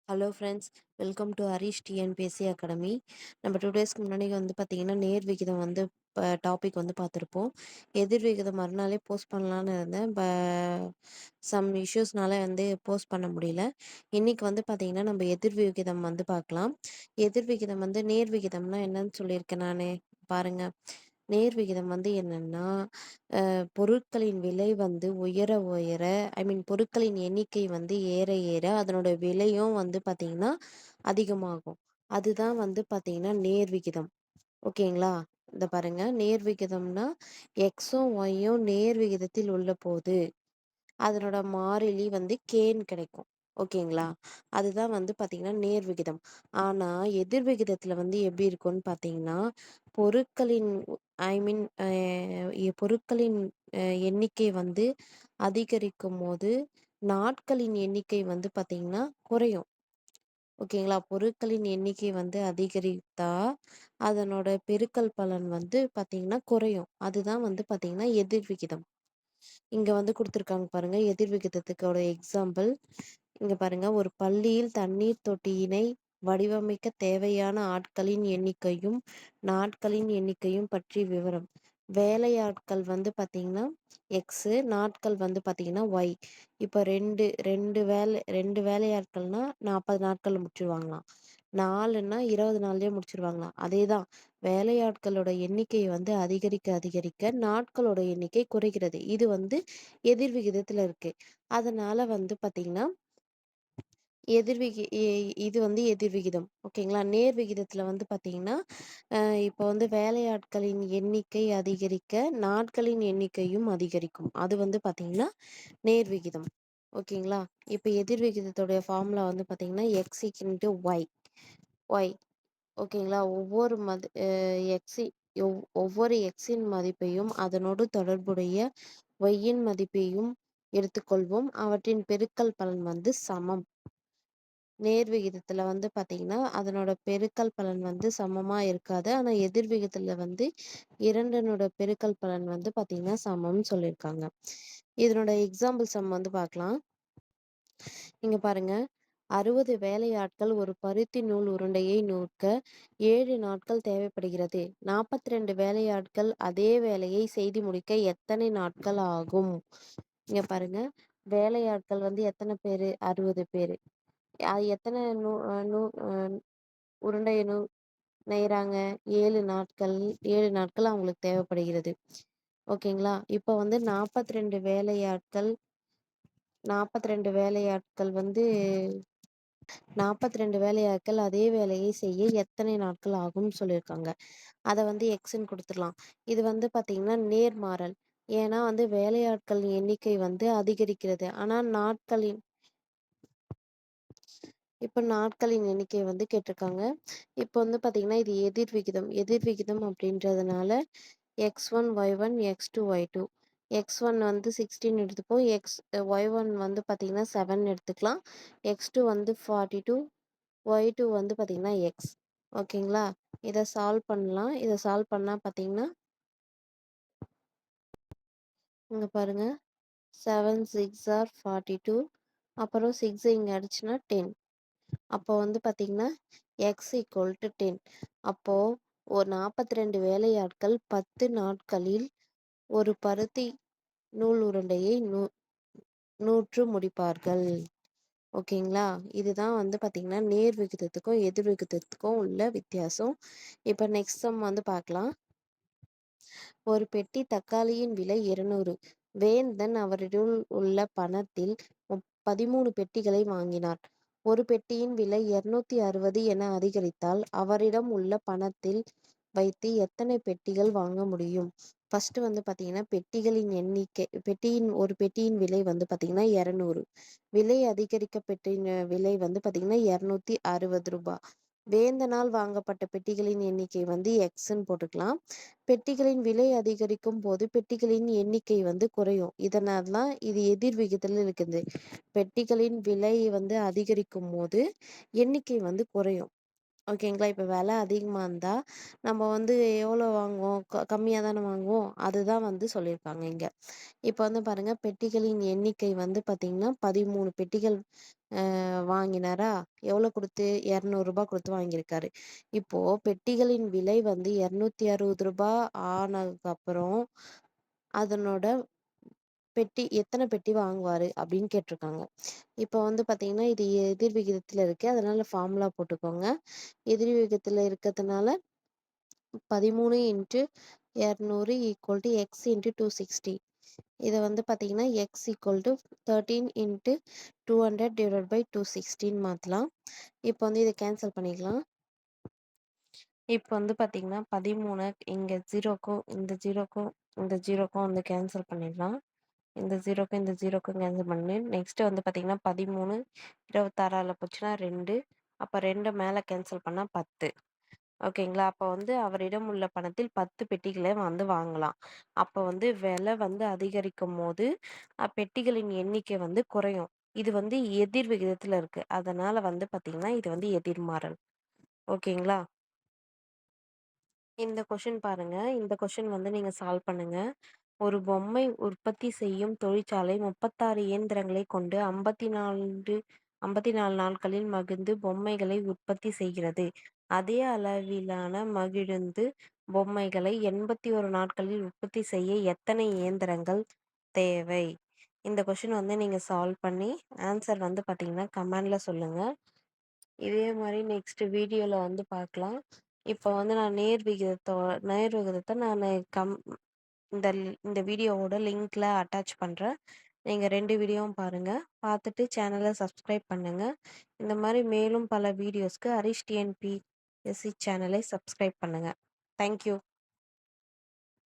Hello friends, welcome to Harish TNPSC academy. நம்ம 2 டேஸ்க்கு முன்னாடி பார்த்தீங்கன்னா நேர் விகிதம் டாபிக் பார்த்துருப்போம். எதிர் விகிதம் மறுநாளே போஸ்ட் பண்ணலான்னு இருந்தேன். சம் இஷ்யூஸ்னால போஸ்ட் பண்ண முடியல. இன்னைக்கு பார்த்தீங்கன்னா நம்ம எதிர் விகிதம் பார்க்கலாம். எதிர் விகிதம் நேர் விகிதம்னா என்னன்னு சொல்லியிருக்கேன் நான். பாருங்க, நேர் விகிதம் என்னன்னா பொருட்களின் விலை உயர உயர, ஐ மீன் பொருட்களின் எண்ணிக்கை ஏற ஏற அதனோட விலையும் பார்த்தீங்கன்னா அதிகமாகும். அதுதான் பார்த்தீங்கன்னா நேர் விகிதம். ஓகேங்களா? இந்த பாருங்க, நேர் விகிதம்னா எக்ஸும் ஒய்யும் நேர் விகிதத்தில் உள்ள போது அதனோட மாறிலி கேன்னு கிடைக்கும். ஓகேங்களா? அதுதான் பார்த்தீங்கன்னா நேர் விகிதம். ஆனா எதிர் விகிதத்துல எப்படி இருக்கும்னு பார்த்தீங்கன்னா, பொருட்களின் ஐ மீன் பொருட்களின் எண்ணிக்கை அதிகரிக்கும் போது நாட்களின் எண்ணிக்கை பார்த்தீங்கன்னா குறையும். ஓகேங்களா? பொருட்களின் எண்ணிக்கை அதிகரித்தா அதனோட பெருக்கல் பலன் பார்த்தீங்கன்னா குறையும். அதுதான் பார்த்தீங்கன்னா எதிர் விகிதம். இங்க குடுத்துருக்காங்க பாருங்க, எதிர் விகிதத்துக்கோட எக்ஸாம்பிள். இங்க பாருங்க, ஒரு பள்ளியில் தண்ணீர் தொட்டியினை வடிவமைக்க தேவையான ஆட்களின் எண்ணிக்கையும் நாட்களின் எண்ணிக்கையும் பற்றி விவரம். வேலையாட்கள் பார்த்தீங்கன்னா எக்ஸ், நாட்கள் பார்த்தீங்கன்னா ஒய். இப்போ ரெண்டு வேலையாட்கள்னா 40 நாட்கள் முடிச்சிருவாங்களாம். 4ன்னா 20 நாள்லயே முடிச்சிருவாங்களாம். அதேதான், வேலையாட்களோட எண்ணிக்கை அதிகரிக்க அதிகரிக்க நாட்களோட எண்ணிக்கை குறைகிறது. இது எதிர் விகிதத்துல இருக்கு. அதனால பாத்தீங்கன்னா இது எதிர் விகிதம். ஓகேங்களா? நேர் விகிதத்துல பாத்தீங்கன்னா இப்போ வேலையாட்களின் எண்ணிக்கை அதிகரிக்க நாட்களின் எண்ணிக்கையும் அதிகரிக்கும். அது பாத்தீங்கன்னா நேர் விகிதம். ஓகேங்களா? இப்போ எதிர் விகிதத்தோட ஃபார்முலா பாத்தீங்கன்னா எக்ஸ் இன்ட்டு ஒய். ஒய். ஓகேங்களா? ஒவ்வொரு எக்ஸின் மதிப்பையும் அதனோடு தொடர்புடைய ஒய்யின் மதிப்பையும் எடுத்துக்கொள்வோம். அவற்றின் பெருக்கல் பலன் சமம். நேர் விகிதத்துல பாத்தீங்கன்னா அதனோட பெருக்கல் பலன் சமமா இருக்காது. ஆனா எதிர் விகிதத்துல இரண்டனோட பெருக்கல் பலன் பாத்தீங்கன்னா சமம்னு சொல்லியிருக்காங்க. இதனோட எக்ஸாம்பிள் சம் பார்க்கலாம். இங்க பாருங்க, 60 வேலையாட்கள் ஒரு பருத்தி நூல் உருண்டையை நூற்க 7 நாட்கள் தேவைப்படுகிறது. 42 வேலையாட்கள் அதே வேலையை செய்து முடிக்க எத்தனை நாட்கள் ஆகும்? இங்க பாருங்க, வேலையாட்கள் எத்தனை பேரு? 60 பேரு. எத்தனை உருண்டைய நெய்றாங்க? 7 நாட்கள். 7 நாட்கள் அவங்களுக்கு தேவைப்படுகிறது. ஓகேங்களா? இப்போ 42 வேலையாட்கள் 42 வேலையாட்கள் அதே வேலையை செய்ய எத்தனை நாட்கள் ஆகும்னு சொல்லியிருக்காங்க. அதை எக்ஸ்ன்னு கொடுத்துடலாம். இது பார்த்தீங்கன்னா நேர்மாறல். ஏன்னா வேலையாட்கள் எண்ணிக்கை அதிகரிக்கிறது. ஆனா நாட்களின் எண்ணிக்கை கேட்டிருக்காங்க. இப்போ பார்த்தீங்கன்னா இது எதிர் விகிதம். எதிர் விகிதம் அப்படின்றதுனால x1 y1 x2 y2. x1 16 எடுத்துப்போம். y1 பார்த்தீங்கன்னா 7 எடுத்துக்கலாம். x2 42, y2 பார்த்தீங்கன்னா x. ஓகேங்களா? இதை சால்வ் பண்ணலாம். இதை சால்வ் பண்ணா பார்த்தீங்கன்னா இங்க பாருங்க, 7 6 ஆர் 42, அப்புறம் 6 இங்க அடிச்சுன்னா 10. அப்போ பார்த்தீங்கன்னா x ஈக்குவல் டு 10. அப்போ ஒரு 42 வேலையாட்கள் 10 நாட்களில் ஒரு பருத்தி நூல் உருண்டையை நூற்று முடிப்பார்கள். ஓகேங்களா? இதுதான் பார்த்தீங்கன்னா நேர் விகிதத்துக்கும் எதிர் விகிதத்துக்கும் உள்ள வித்தியாசம். இப்போ நெக்ஸ்ட் சம் பார்க்கலாம். ஒரு பெட்டி தக்காளியின் விலை 200. வேந்தன் அவரிடம் உள்ள பணத்தில் 13 பெட்டிகளை வாங்கினார். ஒரு பெட்டியின் விலை 260 என அதிகரித்தால் அவரிடம் உள்ள பணத்தில் வைத்து எத்தனை பெட்டிகள் வாங்க முடியும்? ஃபர்ஸ்ட் பார்த்தீங்கன்னா ஒரு பெட்டியின் விலை பார்த்தீங்கன்னா 200. விலை அதிகரிக்க பெட்டியின் விலை பார்த்தீங்கன்னா 260 ரூபாய். வேந்தனால் வாங்கப்பட்ட பெட்டிகளின் எண்ணிக்கை எக்ஸ்ன்னு போட்டுக்கலாம். பெட்டிகளின் விலை அதிகரிக்கும் போது பெட்டிகளின் எண்ணிக்கை குறையும். இதனால தான் இது எதிர் விகிதத்தில் இருக்குது. பெட்டிகளின் விலை அதிகரிக்கும் போது எண்ணிக்கை குறையும். ஓகேங்களா? இப்ப விலை அதிகமா இருந்தா, நம்ம வந்து எவ்வளோ வாங்குவோம்? கம்மியா தானே வாங்குவோம். அதுதான் வந்து சொல்லியிருக்காங்க இங்க. இப்ப வந்து பாருங்க, பெட்டிகளின் எண்ணிக்கை வந்து பார்த்தீங்கன்னா, 13 பெட்டிகள் வாங்கினாரா? எவ்வளோ குடுத்து? ரூ. 200 குடுத்து வாங்கியிருக்காரு. இப்போ பெட்டிகளின் விலை வந்து ரூ. 260 ஆனதுக்கப்புறம், அதனோட எத்தன பெட்டி வாங்குவாரு? அப்படின்னு கேட்டிருக்காங்க. இப்போ வந்து பார்த்தீங்கன்னா, இது எதிர் விகிதத்தில இருக்கு. அதனால ஃபார்முலா போட்டுக்கோங்க. எதிர் விகிதத்தில இருக்கிறதுனால 13 × 200 எக்ஸ் × 260. இத வந்து பார்த்தீங்கன்னா, எக்ஸ் = 13 × 200/260ன்னு மாத்தலாம். இப்போ வந்து இத கேன்சல் பண்ணிக்கலாம். இப்போ வந்து பார்த்தீங்கன்னா, 13 இங்க 0க்கும், இந்த 0க்கும், இந்த 0க்கும் வந்து கேன்சல் பண்ணிடலாம். இந்த 0க்கும், இந்த 0க்கும் கேன்சல் பண்ணி, நெக்ஸ்ட்டு வந்து பார்த்தீங்கன்னா, 13 26ஆல போச்சுன்னா 2. அப்ப 2 மேல கேன்சல் பண்ணா 10. ஓகேங்களா? அப்ப வந்து அவரிடம் உள்ள பணத்தில் 10 பெட்டிகள வந்து வாங்கலாம். அப்ப வந்து விலை வந்து அதிகரிக்கும்போது, பெட்டிகளின் எண்ணிக்கை வந்து குறையும். இது வந்து எதிர் விகிதத்தில இருக்கு. அதனால வந்து பார்த்தீங்கன்னா, இது வந்து எதிர்மாறல். ஓகேங்களா? இந்த கொஸ்டின் பாருங்க. இந்த கொஸ்டின் வந்து நீங்க சால்வ் பண்ணுங்க. ஒரு பொம்மை உற்பத்தி செய்யும் தொழிற்சாலை 36 இயந்திரங்களைக் கொண்டு 54 நாட்களில் மகிழ்ந்து பொம்மைகளை உற்பத்தி செய்கிறது. அதே அளவிலான மகிழுந்து பொம்மைகளை 81 நாட்களில் உற்பத்தி செய்ய எத்தனை இயந்திரங்கள் தேவை? இந்த கொஸ்டின் வந்து நீங்க சால்வ் பண்ணி ஆன்சர் வந்து பார்த்தீங்கன்னா, கமெண்ட்ல சொல்லுங்க. இதே மாரி நெக்ஸ்ட் வீடியோல வந்து பார்க்கலாம். இப்போ வந்து நான் நேர் விகிதத்த நானு கம் இந்த வீடியோவோட லிங்க்ல அட்டாச் பண்றேன். நீங்க 2 வீடியோவும் பாருங்க. பார்த்துட்டு சேனல சப்ஸ்கிரைப் பண்ணுங்க. இந்த மாரி மேலும் பல வீடியோஸ்க்கு ஹரிஷ் டிஎன்பிஎஸ்சி சேனலை சப்ஸ்கிரைப் பண்ணுங்க. Thank you.